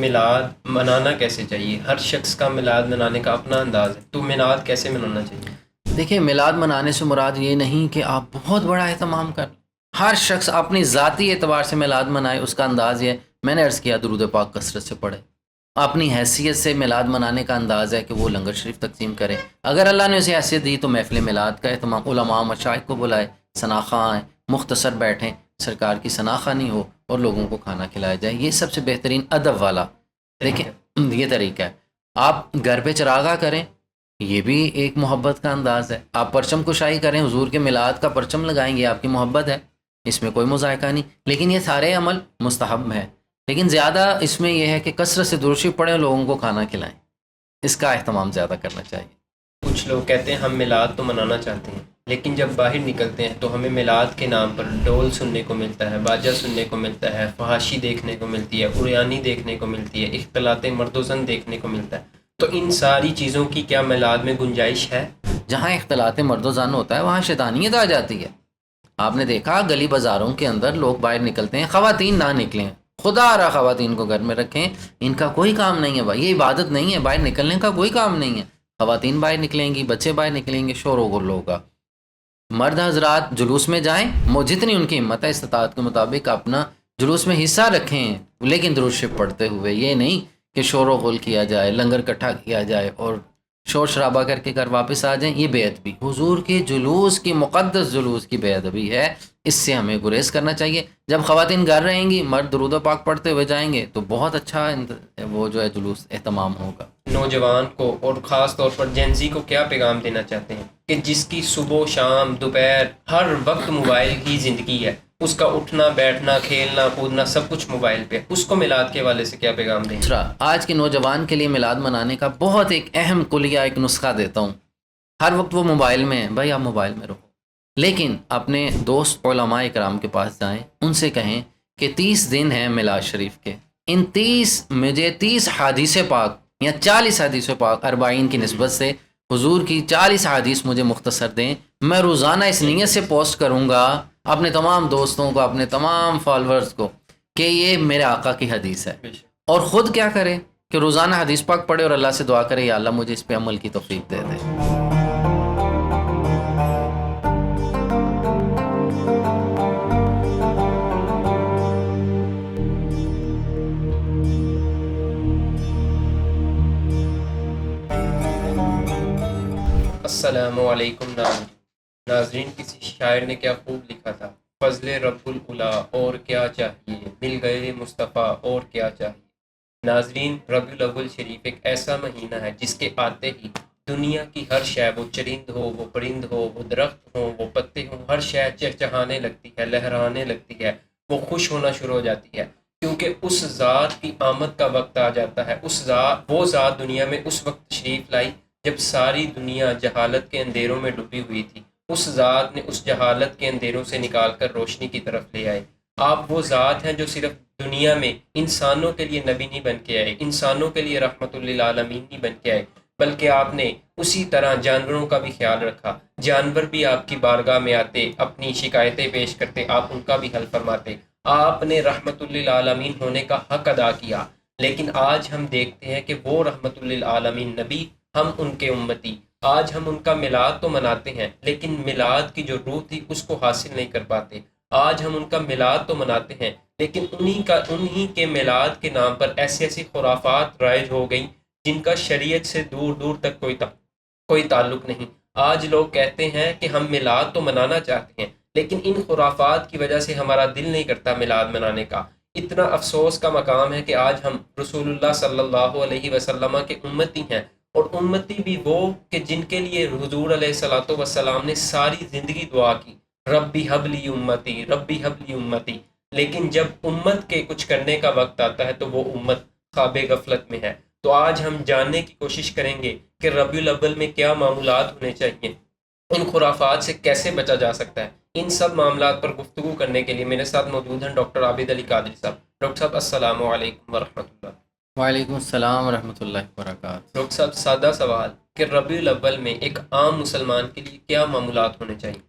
میلاد منانا کیسے چاہیے؟ ہر شخص کا میلاد منانے کا اپنا انداز ہے، تو میلاد کیسے منانا چاہیے؟ دیکھیں، میلاد منانے سے مراد یہ نہیں کہ آپ بہت بڑا اہتمام کر، ہر شخص اپنی ذاتی اعتبار سے میلاد منائے. اس کا انداز یہ، میں نے عرض کیا، درود پاک کثرت سے پڑھے. اپنی حیثیت سے میلاد منانے کا انداز ہے کہ وہ لنگر شریف تقسیم کرے. اگر اللہ نے اسے حیثیت دی تو محفل میلاد کا اہتمام، علماء مشائخ کو بلائے، ثناخواں آئیں، مختصر بیٹھیں، سرکار کی ثناخوانی ہو اور لوگوں کو کھانا کھلایا جائے. یہ سب سے بہترین ادب والا دیکھیں یہ طریقہ ہے. آپ گھر پہ چراغاں کریں، یہ بھی ایک محبت کا انداز ہے. آپ پرچم کشائی کریں، حضور کے میلاد کا پرچم لگائیں گے، آپ کی محبت ہے، اس میں کوئی مذائقہ نہیں. لیکن یہ سارے عمل مستحب ہیں. لیکن زیادہ اس میں یہ ہے کہ کثرت سے درود شریف پڑھیں، لوگوں کو کھانا کھلائیں. اس کا اہتمام زیادہ کرنا چاہیے. کچھ لوگ کہتے ہیں ہم میلاد تو منانا چاہتے ہیں، لیکن جب باہر نکلتے ہیں تو ہمیں میلاد کے نام پر ڈول سننے کو ملتا ہے، باجا سننے کو ملتا ہے، فحاشی دیکھنے کو ملتی ہے، عریانی دیکھنے کو ملتی ہے، اختلاط مرد و زن دیکھنے کو ملتا ہے. تو ان ساری چیزوں کی کیا میلاد میں گنجائش ہے؟ جہاں اختلاط مرد و زن ہوتا ہے وہاں شیطانیت آ جاتی ہے. آپ نے دیکھا گلی بازاروں کے اندر لوگ باہر نکلتے ہیں، خواتین نہ نکلیں، خدا رہا خواتین کو گھر میں رکھیں، ان کا کوئی کام نہیں ہے. بھائی یہ عبادت نہیں ہے، باہر نکلنے کا کوئی کام نہیں ہے. خواتین باہر نکلیں گی، بچے باہر نکلیں گے، شور و غل ہوگا. مرد حضرات جلوس میں جائیں، جتنی ان کی ہمت ہے استطاعت کے مطابق اپنا جلوس میں حصہ رکھیں، لیکن درود شریف پڑھتے ہوئے. یہ نہیں کہ شور و غل کیا جائے، لنگر اکٹھا کیا جائے اور شور شرابہ کر کے گھر واپس آ جائیں. یہ بے ادبی، حضور کے جلوس کی، مقدس جلوس کی بے ادبی ہے. اس سے ہمیں گریز کرنا چاہیے. جب خواتین گھر رہیں گی، مرد درود و پاک پڑھتے ہوئے جائیں گے تو بہت اچھا وہ جو ہے جلوس اہتمام ہوگا. نوجوان کو اور خاص طور پر جینزی کو کیا پیغام دینا چاہتے ہیں کہ جس کی صبح شام دوپہر ہر وقت موبائل کی زندگی ہے، اس کا اٹھنا بیٹھنا کھیلنا کودنا سب کچھ موبائل پہ، اس کو میلاد کے حوالے سے کیا پیغام دیں؟ آج کے نوجوان کے لیے میلاد منانے کا بہت ایک اہم کلیہ، ایک نسخہ دیتا ہوں. ہر وقت وہ موبائل میں ہیں. بھائی آپ موبائل میں رہو، لیکن اپنے دوست علماء اکرام کے پاس جائیں، ان سے کہیں کہ 30 دن ہیں میلاد شریف کے، ان 30 حدیث پاک یا 40 حدیث پاک 40 کی نسبت سے حضور کی 40 حدیث مجھے مختصر دیں. میں روزانہ اس نیت سے پوسٹ کروں گا اپنے تمام دوستوں کو، اپنے تمام فالورز کو، کہ یہ میرے آقا کی حدیث ہے. اور خود کیا کرے کہ روزانہ حدیث پاک پڑھے اور اللہ سے دعا کرے، یا اللہ مجھے اس پہ عمل کی توفیق دے دے. السلام علیکم ناظرین. کسی شاعر نے کیا خوب لکھا تھا، فضل رب الاولا اور کیا چاہیے، مل گئے مصطفیٰ اور کیا چاہیے. ناظرین، ربیع الاول شریف ایک ایسا مہینہ ہے جس کے آتے ہی دنیا کی ہر شے، وہ چرند ہو، وہ پرند ہو، وہ درخت ہو، وہ پتے ہوں، ہر شے چہچہانے لگتی ہے، لہرانے لگتی ہے، وہ خوش ہونا شروع ہو جاتی ہے، کیونکہ اس ذات کی آمد کا وقت آ جاتا ہے. وہ ذات دنیا میں اس وقت تشریف لائی جب ساری دنیا جہالت کے اندھیروں میں ڈوبی ہوئی تھی. اس ذات نے اس جہالت کے اندھیروں سے نکال کر روشنی کی طرف لے آئے. آپ وہ ذات ہیں جو صرف دنیا میں انسانوں کے لیے نبی نہیں بن کے آئے، انسانوں کے لیے رحمت للعالمین نہیں بن کے آئے، بلکہ آپ نے اسی طرح جانوروں کا بھی خیال رکھا. جانور بھی آپ کی بارگاہ میں آتے، اپنی شکایتیں پیش کرتے، آپ ان کا بھی حل فرماتے. آپ نے رحمت للعالمین ہونے کا حق ادا کیا. لیکن آج ہم دیکھتے ہیں کہ وہ رحمت للعالمین نبی، ہم ان کے امتی، آج ہم ان کا میلاد تو مناتے ہیں لیکن میلاد کی جو روح تھی اس کو حاصل نہیں کر پاتے. آج ہم ان کا میلاد تو مناتے ہیں لیکن انہی کے میلاد کے نام پر ایسی خرافات رائج ہو گئیں جن کا شریعت سے دور دور تک کوئی تعلق نہیں. آج لوگ کہتے ہیں کہ ہم میلاد تو منانا چاہتے ہیں لیکن ان خرافات کی وجہ سے ہمارا دل نہیں کرتا میلاد منانے کا. اتنا افسوس کا مقام ہے کہ آج ہم رسول اللہ صلی اللہ علیہ وسلم کے امتی ہیں، اور امتی بھی وہ کہ جن کے لیے حضور علیہ الصلوۃ والسلام نے ساری زندگی دعا کی، ربی حبلی امتی، ربی حبلی امتی. لیکن جب امت کے کچھ کرنے کا وقت آتا ہے تو وہ امت خواب غفلت میں ہے. تو آج ہم جاننے کی کوشش کریں گے کہ ربیع الاول میں کیا معمولات ہونے چاہیے، ان خرافات سے کیسے بچا جا سکتا ہے. ان سب معاملات پر گفتگو کرنے کے لیے میرے ساتھ موجود ہیں ڈاکٹر عابد علی قادری صاحب. ڈاکٹر صاحب السلام علیکم ورحمۃ اللہ. وعلیکم السلام ورحمۃ اللہ وبرکاتہ. ڈاکٹر صاحب سادہ سوال کہ ربیع الاول میں ایک عام مسلمان کے لیے کیا معمولات ہونے چاہیے؟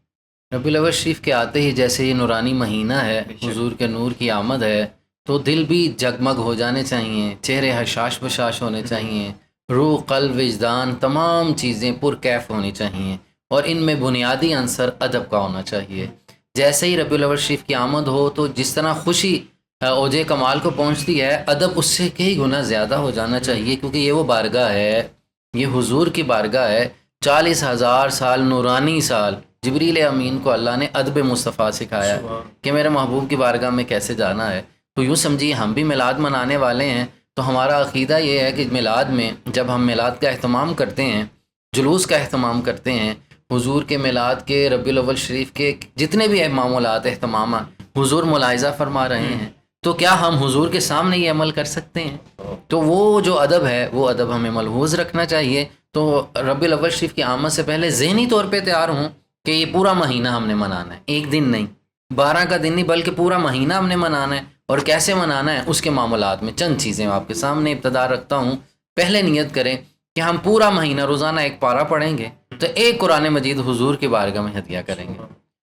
ربیع الاول شریف کے آتے ہی جیسے یہ نورانی مہینہ ہے، حضور کے نور کی آمد ہے، تو دل بھی جگمگ ہو جانے چاہیے، چہرے حشاش بشاش ہونے چاہیے، روح قلب وجدان تمام چیزیں پرکیف ہونی چاہیے، اور ان میں بنیادی عنصر ادب کا ہونا چاہیے۔ جیسے ہی ربیع الاول شریف کی آمد ہو تو جس طرح خوشی اوج کمال کو پہنچتی ہے، ادب اس سے کئی گنا زیادہ ہو جانا چاہیے، کیونکہ یہ وہ بارگاہ ہے، یہ حضور کی بارگاہ ہے۔ 40,000 سال نورانی سال جبریل امین کو اللہ نے ادب مصطفیٰ سکھایا ہے کہ میرے محبوب کی بارگاہ میں کیسے جانا ہے۔ تو یوں سمجھیے ہم بھی میلاد منانے والے ہیں، تو ہمارا عقیدہ یہ ہے کہ میلاد میں جب ہم میلاد کا اہتمام کرتے ہیں، جلوس کا اہتمام کرتے ہیں، حضور کے میلاد کے، ربیع الاول شریف کے جتنے بھی معمولات اہتمامات حضور ملاحظہ فرما رہے ہیں، تو کیا ہم حضور کے سامنے یہ عمل کر سکتے ہیں؟ تو وہ جو ادب ہے وہ ادب ہمیں ملحوظ رکھنا چاہیے۔ تو ربیع الاول شریف کی آمد سے پہلے ذہنی طور پہ تیار ہوں کہ یہ پورا مہینہ ہم نے منانا ہے، ایک دن نہیں، 12 کا دن نہیں، بلکہ پورا مہینہ ہم نے منانا ہے۔ اور کیسے منانا ہے اس کے معاملات میں چند چیزیں آپ کے سامنے ابتدا رکھتا ہوں۔ پہلے نیت کریں کہ ہم پورا مہینہ روزانہ ایک پارہ پڑھیں گے، تو ایک قرآن مجید حضور کی بارگاہ میں ہدیہ کریں گے۔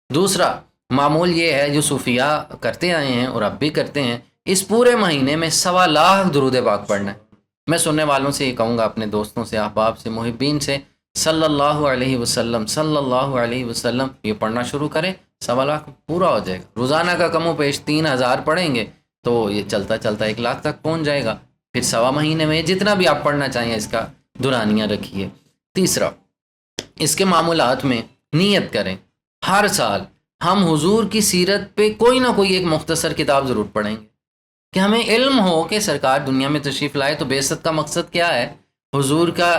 دوسرا معمول یہ ہے جو صوفیاء کرتے آئے ہیں اور اب بھی کرتے ہیں، اس پورے مہینے میں 1.25 لاکھ درود پاک پڑھنا ہے۔ میں سننے والوں سے یہ کہوں گا، اپنے دوستوں سے، احباب سے، محبین سے، صلی اللہ علیہ وسلم، صلی اللہ علیہ وسلم یہ پڑھنا شروع کریں، 1.25 لاکھ پورا ہو جائے گا۔ روزانہ کا کم و بیش 3,000 پڑھیں گے تو یہ چلتا چلتا 1 لاکھ تک پہنچ جائے گا۔ پھر 1.25 مہینے میں جتنا بھی آپ پڑھنا چاہیں اس کا دورانیہ رکھیے۔ تیسرا، اس کے معمولات میں نیت کریں ہر سال ہم حضور کی سیرت پہ کوئی نہ کوئی ایک مختصر کتاب ضرور پڑھیں گے، کہ ہمیں علم ہو کہ سرکار دنیا میں تشریف لائے تو بعثت کا مقصد کیا ہے، حضور کا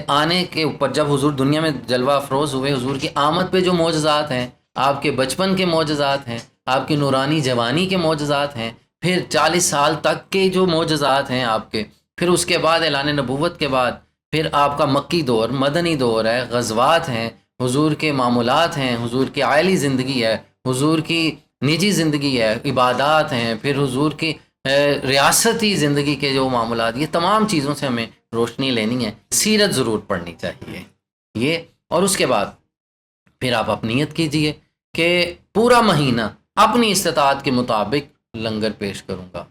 آنے کے اوپر، جب حضور دنیا میں جلوہ افروز ہوئے، حضور کی آمد پہ جو معجزات ہیں، آپ کے بچپن کے معجزات ہیں، آپ کی نورانی جوانی کے معجزات ہیں، پھر 40 سال تک کے جو معجزات ہیں آپ کے، پھر اس کے بعد اعلان نبوت کے بعد پھر آپ کا مکی دور، مدنی دور ہے، غزوات ہیں، حضور کے معمولات ہیں، حضور کی عائلی زندگی ہے، حضور کی نجی زندگی ہے، عبادات ہیں، پھر حضور کی ریاستی زندگی کے جو معاملات، یہ تمام چیزوں سے ہمیں روشنی لینی ہے۔ سیرت ضرور پڑھنی چاہیے یہ، اور اس کے بعد پھر آپ اپنی نیت کیجئے کہ پورا مہینہ اپنی استطاعت کے مطابق لنگر پیش کروں گا،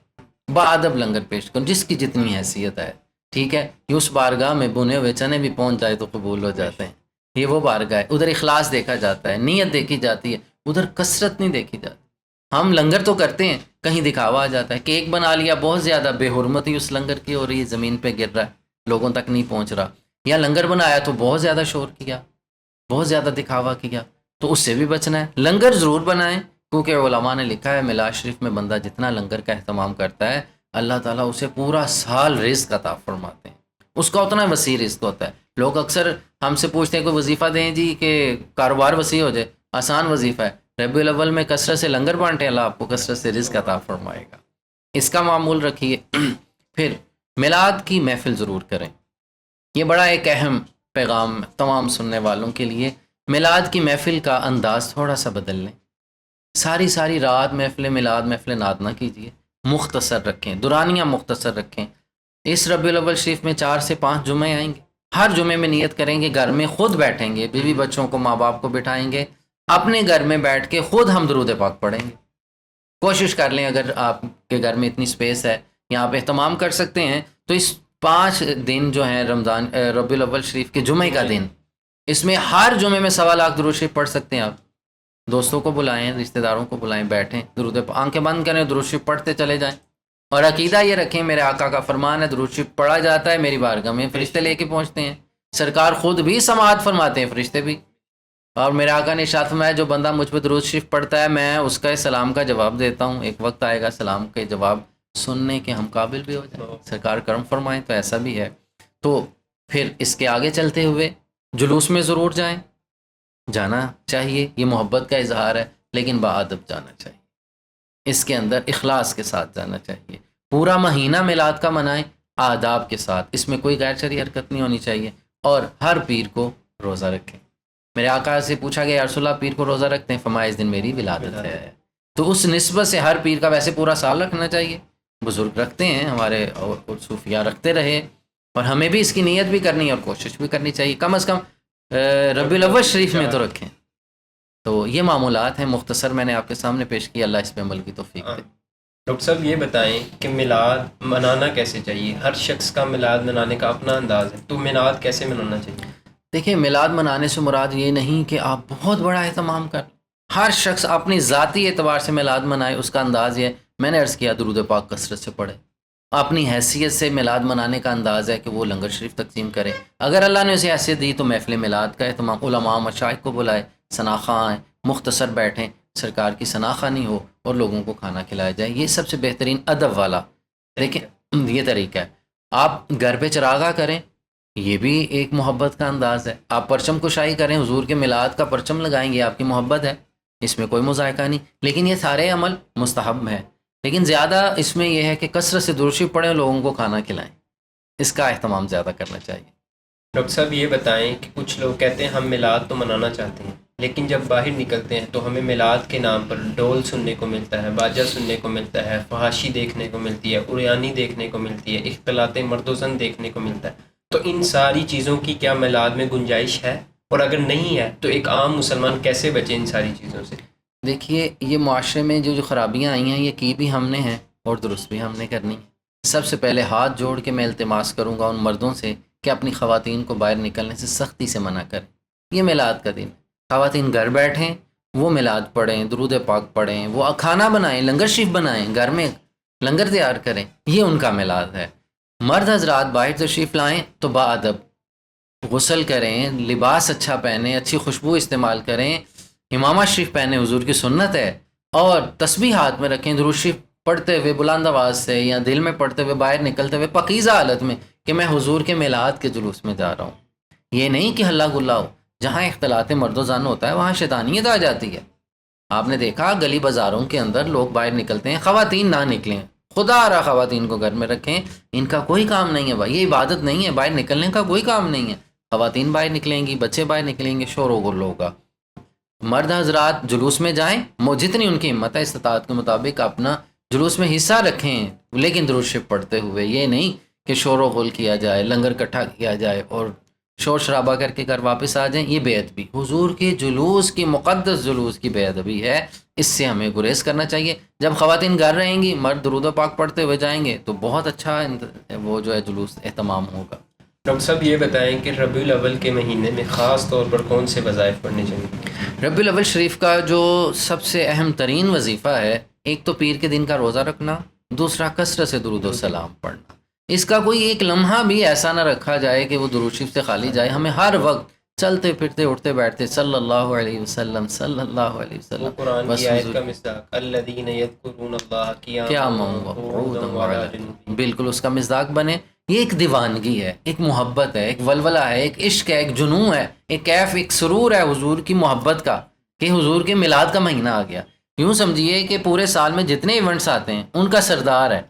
باادب لنگر پیش کروں، جس کی جتنی حیثیت ہے، ٹھیک ہے۔ یہ اس بارگاہ میں بنے ہوئے چنے بھی پہنچ جائے تو قبول ہو جاتے ہیں، یہ وہ بارگاہ ہے، ادھر اخلاص دیکھا جاتا ہے، نیت دیکھی جاتی ہے، ادھر کثرت نہیں دیکھی جاتی۔ ہم لنگر تو کرتے ہیں، کہیں دکھاوا آ جاتا ہے، کیک بنا لیا بہت زیادہ، بے حرمتی اس لنگر کی ہو رہی ہے، زمین پہ گر رہا ہے، لوگوں تک نہیں پہنچ رہا، یا لنگر بنایا تو بہت زیادہ شور کیا، بہت زیادہ دکھاوا کیا، تو اس سے بھی بچنا ہے۔ لنگر ضرور بنائیں، کیونکہ علماء نے لکھا ہے میلاد شریف میں بندہ جتنا لنگر کا اہتمام کرتا ہے، اللہ تعالیٰ اسے پورا سال رزق عطا فرماتے ہیں، اس کا اتنا وسیع رزق ہوتا ہے۔ لوگ اکثر ہم سے پوچھتے ہیں کوئی وظیفہ دیں جی کہ کاروبار وسیع ہو جائے، آسان وظیفہ ہے، ربیع الاول میں کثرت سے لنگر بانٹیں، اللہ آپ کو کثرت سے رزق عطا فرمائے گا، اس کا معمول رکھیے۔ پھر میلاد کی محفل ضرور کریں، یہ بڑا ایک اہم پیغام تمام سننے والوں کے لیے۔ میلاد کی محفل کا انداز تھوڑا سا بدل لیں، ساری رات محفل میلاد، محفل نعت نہ کیجیے، مختصر رکھیں، دورانیہ مختصر رکھیں۔ اس ربیع الاول شریف میں 4 سے 5 جمعے آئیں گے، ہر جمعے میں نیت کریں گے، گھر میں خود بیٹھیں گے، بیوی بچوں کو، ماں باپ کو بٹھائیں گے، اپنے گھر میں بیٹھ کے خود ہم درود پاک پڑھیں گے۔ کوشش کر لیں اگر آپ کے گھر میں اتنی سپیس ہے یا آپ اہتمام کر سکتے ہیں تو اس 5 دن جو ہیں رمضان ربیع الاول شریف کے جمعے کا دن، اس میں ہر جمعے میں 1.25 لاکھ درود شریف پڑھ سکتے ہیں آپ۔ دوستوں کو بلائیں، رشتہ داروں کو بلائیں، بیٹھیں، درود آنکھیں بند کریں، درود شریف پڑھتے چلے جائیں، اور عقیدہ یہ رکھیں میرے آقا کا فرمان ہے درود شریف پڑھا جاتا ہے میری بارگاہ میں فرشتے لے کے پہنچتے ہیں، سرکار خود بھی سماعت فرماتے ہیں، فرشتے بھی۔ اور میرے آقا نے ارشاد فرمایا جو بندہ مجھ پہ درود شریف پڑھتا ہے میں اس کا سلام کا جواب دیتا ہوں، ایک وقت آئے گا سلام کے جواب سننے کے ہم قابل بھی ہو جائیں، سرکار کرم فرمائیں، تو ایسا بھی ہے۔ تو پھر اس کے آگے چلتے ہوئے جلوس میں ضرور جائیں، جانا چاہیے، یہ محبت کا اظہار ہے، لیکن باادب جانا چاہیے، اس کے اندر اخلاص کے ساتھ جانا چاہیے۔ پورا مہینہ میلاد کا منائیں آداب کے ساتھ، اس میں کوئی غیر شرعی حرکت نہیں ہونی چاہیے، اور ہر پیر کو روزہ رکھیں۔ میرے آقا سے پوچھا گیا یا رسول اللہ پیر کو روزہ رکھتے ہیں؟ فرمایا اس دن میری ولادت ہے، تو اس نسبت سے ہر پیر کا ویسے پورا سال رکھنا چاہیے، بزرگ رکھتے ہیں ہمارے، اور صوفیاء رکھتے رہے، اور ہمیں بھی اس کی نیت بھی کرنی ہے اور کوشش بھی کرنی چاہیے، کم از کم ربیع الاول شریف میں تو رکھیں۔ تو یہ معمولات ہیں، مختصر میں نے آپ کے سامنے پیش کیا، اللہ اس پہ عمل کی توفیق دے۔ ڈاکٹر صاحب یہ بتائیں کہ میلاد منانا کیسے چاہیے؟ ہر شخص کا میلاد منانے کا اپنا انداز ہے، تو میلاد کیسے منانا چاہیے؟ دیکھیں، میلاد منانے سے مراد یہ نہیں کہ آپ بہت بڑا اہتمام کر، ہر شخص اپنی ذاتی اعتبار سے میلاد منائے، اس کا انداز یہ، میں نے عرض کیا، درود پاک کثرت سے پڑھے۔ اپنی حیثیت سے میلاد منانے کا انداز ہے کہ وہ لنگر شریف تقسیم کرے، اگر اللہ نے اسے حیثیت دی تو محفل میلاد کا اہتمام، علماء مشائخ کو بلائے، ثناخواں آئیں، مختصر بیٹھیں، سرکار کی ثناخوانی ہو اور لوگوں کو کھانا کھلایا جائے، یہ سب سے بہترین ادب والا دیکھیں یہ طریقہ ہے۔ آپ گھر پہ چراغاں کریں، یہ بھی ایک محبت کا انداز ہے۔ آپ پرچم کشائی کریں، حضور کے میلاد کا پرچم لگائیں گے، آپ کی محبت ہے، اس میں کوئی مذائقہ نہیں، لیکن یہ سارے عمل مستحب ہیں، لیکن زیادہ اس میں یہ ہے کہ کثرت سے درود شریف پڑھیں، لوگوں کو کھانا کھلائیں، اس کا اہتمام زیادہ کرنا چاہیے۔ ڈاکٹر صاحب یہ بتائیں کہ کچھ لوگ کہتے ہیں ہم میلاد تو منانا چاہتے ہیں، لیکن جب باہر نکلتے ہیں تو ہمیں میلاد کے نام پر ڈول سننے کو ملتا ہے، باجا سننے کو ملتا ہے، فحاشی دیکھنے کو ملتی ہے، اریانی دیکھنے کو ملتی ہے، اختلاط مرد و زن دیکھنے کو ملتا ہے، تو ان ساری چیزوں کی کیا میلاد میں گنجائش ہے؟ اور اگر نہیں ہے تو ایک عام مسلمان کیسے بچے ان ساری چیزوں سے؟ دیکھیے، یہ معاشرے میں جو خرابیاں آئی ہیں، یہ کی بھی ہم نے ہیں اور درست بھی ہم نے کرنی ہے۔ سب سے پہلے ہاتھ جوڑ کے میں التماس کروں گا ان مردوں سے کہ اپنی خواتین کو باہر نکلنے سے سختی سے منع کریں۔ یہ میلاد کا دن، خواتین گھر بیٹھیں، وہ میلاد پڑھیں، درود پاک پڑھیں، وہ کھانا بنائیں، لنگر شریف بنائیں، گھر میں لنگر تیار کریں، یہ ان کا میلاد ہے۔ مرد حضرات باہر تشریف لائیں تو باادب غسل کریں، لباس اچھا پہنیں، اچھی خوشبو استعمال کریں، امامہ شریف پہنے، حضور کی سنت ہے، اور تسبیح ہاتھ میں رکھیں، درود شریف پڑھتے ہوئے بلند آواز سے یا دل میں پڑھتے ہوئے باہر نکلتے ہوئے پاکیزہ حالت میں کہ میں حضور کے میلاد کے جلوس میں جا رہا ہوں۔ یہ نہیں کہ ہلہ گلا ہو، جہاں اختلاط مرد و زن ہوتا ہے وہاں شیطانیت آ جاتی ہے۔ آپ نے دیکھا گلی بازاروں کے اندر لوگ باہر نکلتے ہیں، خواتین نہ نکلیں، خدا رہا خواتین کو گھر میں رکھیں، ان کا کوئی کام نہیں ہے بھائی، یہ عبادت نہیں ہے، باہر نکلنے کا کوئی کام نہیں ہے۔ خواتین باہر نکلیں گی، بچے باہر نکلیں گے، شور و غل ہوگا۔ مرد حضرات جلوس میں جائیں، جتنی ان کی ہمت ہے استطاعت کے مطابق اپنا جلوس میں حصہ رکھیں، لیکن درود شریف پڑھتے ہوئے، یہ نہیں کہ شور و غل کیا جائے، لنگر اکٹھا کیا جائے اور شور شرابہ کر کے گھر واپس آ جائیں، یہ بے ادبی، حضور کے جلوس کی، مقدس جلوس کی بے ادبی ہے، اس سے ہمیں گریز کرنا چاہیے۔ جب خواتین گھر رہیں گی، مرد درود و پاک پڑھتے ہوئے جائیں گے تو بہت اچھا وہ جو ہے جلوس اہتمام ہوگا۔ ڈاکٹر صاحب یہ بتائیں کہ ربیع الاول کے مہینے میں خاص طور پر کون سے وظائف پڑھنے چاہیے؟ ربیع الاول شریف کا جو سب سے اہم ترین وظیفہ ہے، ایک تو پیر کے دن کا روزہ رکھنا، دوسرا کثرت سے درود و سلام پڑھنا۔ اس کا کوئی ایک لمحہ بھی ایسا نہ رکھا جائے کہ وہ درود شریف سے خالی جائے، ہمیں ہر وقت چلتے پھرتے اٹھتے بیٹھتے صلی اللہ علیہ وسلم، صلی اللہ علیہ وہ وسلم، قرآن بس کی آیت حضور کا مصداق الذین یذکرون اللہ قیاما قیاما وقعودا وقعودا وعلی وعلی جنوبہم، جنوبہم۔ بالکل اس کا مصداق بنے۔ یہ ایک دیوانگی ہے، ایک محبت ہے، ایک ولولہ ہے، ایک عشق ہے، ایک جنون ہے، ایک کیف، ایک سرور ہے حضور کی محبت کا کہ حضور کے میلاد کا مہینہ آ گیا۔ یوں سمجھیے کہ پورے سال میں جتنے ایونٹس آتے ہیں ان کا سردار ہے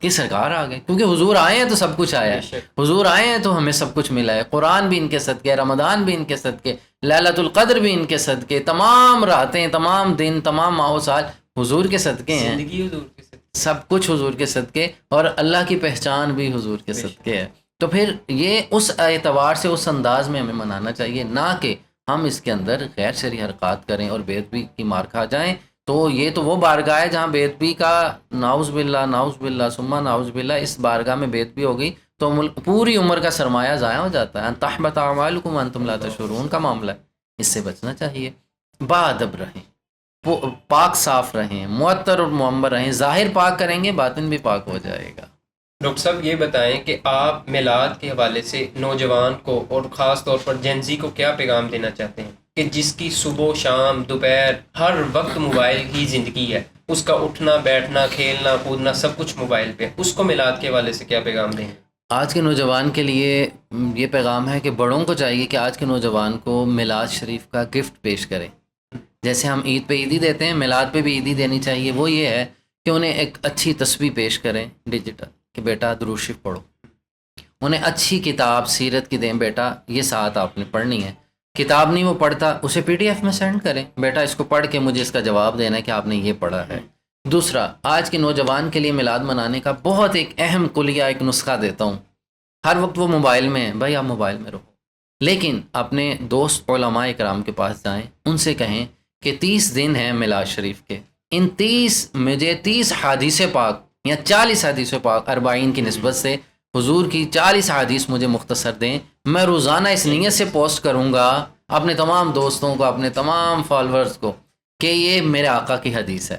کہ سرکار آ گئے، کیونکہ حضور آئے ہیں تو سب کچھ آیا بے ہے، شک۔ حضور آئے ہیں تو ہمیں سب کچھ ملا ہے، قرآن بھی ان کے صدقے، رمضان بھی ان کے صدقے، لیلۃ القدر بھی ان کے صدقے، تمام راتیں، تمام دن، تمام ماہ و سال حضور کے صدقے ہیں، زندگی حضور کے ساتھ۔ سب کچھ حضور کے صدقے، اور اللہ کی پہچان بھی حضور کے بے شک۔ صدقے ہے۔ تو پھر یہ اس اعتبار سے، اس انداز میں ہمیں منانا چاہیے، نہ کہ ہم اس کے اندر غیر شرعی حرکات کریں اور بے ادبی کی مار کھا جائیں۔ تو یہ تو وہ بارگاہ ہے جہاں بے ادبی کا، نعوذ باللہ، نعوذ باللہ، ثم نعوذ باللہ، اس بارگاہ میں بے ادبی ہو گئی تو پوری عمر کا سرمایہ ضائع ہو جاتا ہے۔ ان تحبط اعمالکم وانتم لا تشعرون کا معاملہ ہے، اس سے بچنا چاہیے۔ باادب رہیں، پاک صاف رہیں، معطر اور معمر رہیں، ظاہر پاک کریں گے باطن بھی پاک ہو جائے گا۔ ڈاکٹر صاحب یہ بتائیں کہ آپ میلاد کے حوالے سے نوجوان کو اور خاص طور پر جنزی کو کیا پیغام دینا چاہتے ہیں کہ جس کی صبح شام دوپہر ہر وقت موبائل ہی زندگی ہے، اس کا اٹھنا بیٹھنا کھیلنا کودنا سب کچھ موبائل پہ، اس کو میلاد کے حوالے سے کیا پیغام دیں؟ آج کے نوجوان کے لیے یہ پیغام ہے کہ بڑوں کو چاہیے کہ آج کے نوجوان کو میلاد شریف کا گفٹ پیش کریں۔ جیسے ہم عید پہ عیدی دیتے ہیں، میلاد پہ بھی عیدی دینی چاہیے۔ وہ یہ ہے کہ انہیں ایک اچھی تسبیح پیش کریں ڈیجیٹل کہ بیٹا درود شریف پڑھو، انہیں اچھی کتاب سیرت کی دیں، بیٹا یہ ساتھ آپ نے پڑھنی ہے، کتاب نہیں وہ پڑھتا اسے پی ڈی ایف میں سینڈ کریں، بیٹا اس کو پڑھ کے مجھے اس کا جواب دینا ہے کہ آپ نے یہ پڑھا ہے۔ دوسرا، آج کے نوجوان کے لیے میلاد منانے کا بہت ایک اہم کلیہ، ایک نسخہ دیتا ہوں۔ ہر وقت وہ موبائل میں ہیں، بھائی آپ موبائل میں رہو، لیکن اپنے دوست علماء کرام کے پاس جائیں، ان سے کہیں کہ 30 دن ہیں میلاد شریف کے، ان 30 حدیث پاک یا 40 حدیث پاک 40 کی نسبت سے حضور کی 40 حدیث مجھے مختصر دیں، میں روزانہ اس نیت سے پوسٹ کروں گا اپنے تمام دوستوں کو، اپنے تمام فالورز کو، کہ یہ میرے آقا کی حدیث ہے،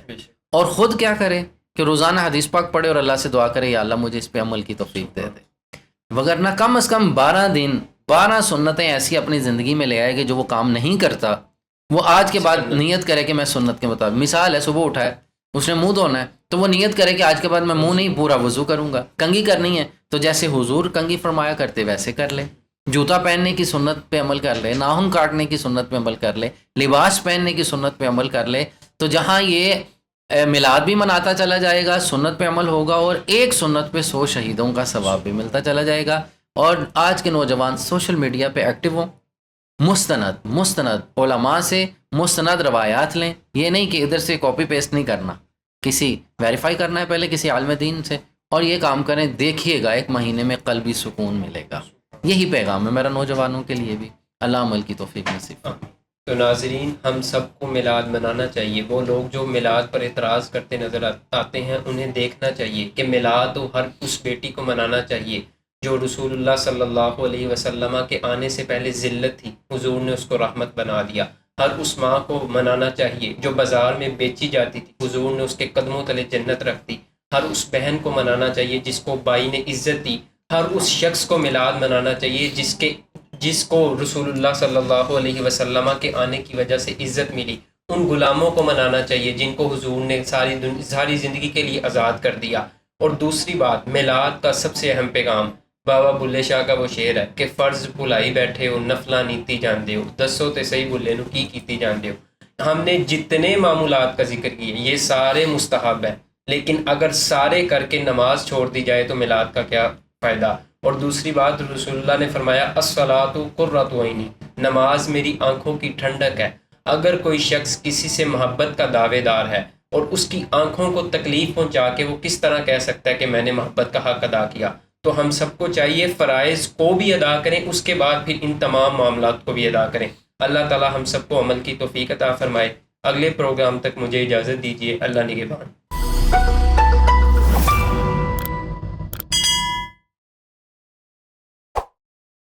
اور خود کیا کرے کہ روزانہ حدیث پاک پڑھے اور اللہ سے دعا کرے یا اللہ مجھے اس پہ عمل کی توفیق دے دے، وگرنہ کم از کم 12 دن 12 سنتیں ایسی اپنی زندگی میں لے آئے کہ جو وہ کام نہیں کرتا، وہ آج کے بعد نیت کرے کہ میں سنت کے مطابق، مثال ہے صبح اٹھا ہے اس نے منہ دھونا ہے تو وہ نیت کرے کہ آج کے بعد میں منہ نہیں پورا وضو کروں گا، کنگھی کرنی ہے تو جیسے حضور کنگھی فرمایا کرتے ویسے کر لے، جوتا پہننے کی سنت پہ عمل کر لے، ناخن کاٹنے کی سنت پہ عمل کر لے، لباس پہننے کی سنت پہ عمل کر لے، تو جہاں یہ میلاد بھی مناتا چلا جائے گا، سنت پہ عمل ہوگا، اور ایک سنت پہ 100 شہیدوں کا ثواب بھی ملتا چلا جائے گا۔ اور آج کے نوجوان سوشل میڈیا پہ ایکٹیو ہوں، مستند علماء سے مستند روایات لیں، یہ نہیں کہ ادھر سے کاپی پیسٹ نہیں کرنا، کسی ویریفائی کرنا ہے پہلے کسی عالم دین سے، اور یہ کام کریں، دیکھیے گا 1 مہینے میں قلبی سکون ملے گا۔ یہی پیغام ہے میرا نوجوانوں کے لیے بھی، اللہ عمل کی توفیق نصیب فرمائے۔ تو ناظرین، ہم سب کو میلاد منانا چاہیے۔ وہ لوگ جو میلاد پر اعتراض کرتے نظر آتے ہیں انہیں دیکھنا چاہیے کہ میلاد تو ہر اس بیٹی کو منانا چاہیے جو رسول اللہ صلی اللہ علیہ وسلم کے آنے سے پہلے ذلت تھی، حضور نے اس کو رحمت بنا دیا۔ ہر اس ماں کو منانا چاہیے جو بازار میں بیچی جاتی تھی، حضور نے اس کے قدموں تلے جنت رکھ دی۔ ہر اس بہن کو منانا چاہیے جس کو بائی نے عزت دی۔ ہر اس شخص کو میلاد منانا چاہیے جس کو رسول اللہ صلی اللہ علیہ وسلم کے آنے کی وجہ سے عزت ملی۔ ان غلاموں کو منانا چاہیے جن کو حضور نے ساری زندگی کے لیے آزاد کر دیا۔ اور دوسری بات، میلاد کا سب سے اہم پیغام بابا بلے شاہ کا وہ شعر ہے کہ فرض بھلائی بیٹھے ہو، نفلاں نیتی جاندے ہو، دسو تے صحیح بلے نو کی کیتی جاندے ہو۔ ہم نے جتنے معمولات کا ذکر کیے یہ سارے مستحب ہیں، لیکن اگر سارے کر کے نماز چھوڑ دی جائے تو میلاد کا کیا فائدہ؟ اور دوسری بات، رسول اللہ نے فرمایا الصلاۃ قرۃ عینی، نماز میری آنکھوں کی ٹھنڈک ہے۔ اگر کوئی شخص کسی سے محبت کا دعوے دار ہے اور اس کی آنکھوں کو تکلیف پہنچا کے وہ کس طرح کہہ سکتا ہے کہ میں نے محبت کا حق ادا کیا؟ تو ہم سب کو چاہیے فرائض کو بھی ادا کریں، اس کے بعد پھر ان تمام معاملات کو بھی ادا کریں۔ اللہ تعالی ہم سب کو عمل کی توفیق عطا فرمائے۔ اگلے پروگرام تک مجھے اجازت دیجیے۔ اللہ نگہبان۔